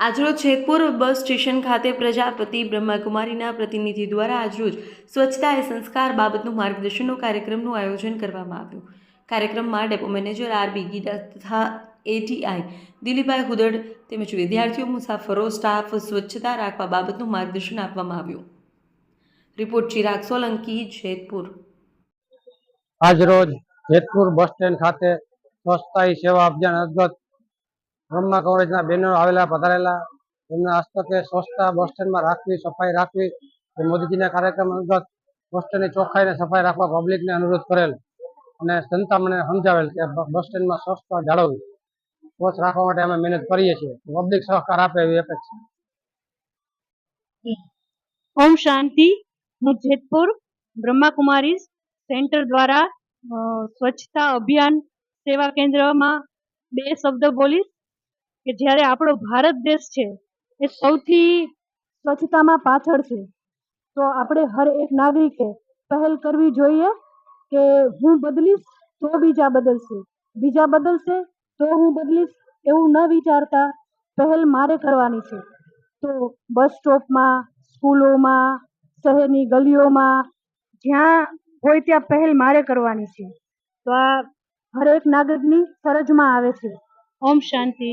આજરોજ Jetpur bus station ખાતે પ્રજાપતિ બ્રહ્માકુમારીના પ્રતિનિધિ દ્વારા આજરોજ સ્વચ્છતા એ સંસ્કાર બાબતનું માર્ગદર્શનનો કાર્યક્રમનું આયોજન કરવામાં આવ્યું। કાર્યક્રમમાં ડેપો મેનેજર આરબી ગીડા તથા એટીઆઈ દિલીપભાઈ હુદડ તેમજ વિદ્યાર્થીઓ, મુસાફરો, સ્ટાફ સ્વચ્છતા રાખવા બાબતનું માર્ગદર્શન આપવામાં આવ્યું। રિપોર્ટ ચિરાગ સોલંકી, જેતપુર। આજરોજ જેતપુર બસ સ્ટેન્ડ ખાતે સ્વચ્છતા ही सेवा अभियान अंतर्गत ब्रह्मा कॉलेजना बेनरो आवेला पधारेला एमना हस्तके स्वच्छता बस स्टेन्ड में राखवी, सफाई राखवी ए मोदीजीना कार्यक्रम अंतर्गत बस स्टेन्ड ની ચોખ્ખાઈ ने सफाई राखवा पब्लिक ने अनुरोध करेल અને जनता મને समझावेल के बस स्टेन्ड में स्वच्छता जाळववी, स्वच्छ राखवा माटे अमे मेहनत करीए छीए। पब्लिक सहकार आपे एवी अपेक्षा। ओम शांति। હું જેતપુર બ્રહ્મા કુમારી સેન્ટર દ્વારા સ્વચ્છતા અભિયાન સેવા કેન્દ્રમાં બે શબ્દ બોલીશ કે જ્યારે આપણો ભારત દેશ છે એ સૌથી સ્વચ્છતામાં પાછળ છે, તો આપણે હર એક નાગરિકે પહેલ કરવી જોઈએ કે હું બદલીશ તો બીજા બદલશે, બીજા બદલશે તો હું બદલીશ, એવું ન વિચારતા પહેલ મારે કરવાની છે। તો બસ સ્ટોપમાં, સ્કૂલોમાં, શહેરની ગલીઓમાં જ્યાં હોય ત્યાં પહેલ મારે કરવાની છે। તો આ હરેક નાગરિકની ફરજમાં આવે છે। ઓમ શાંતિ।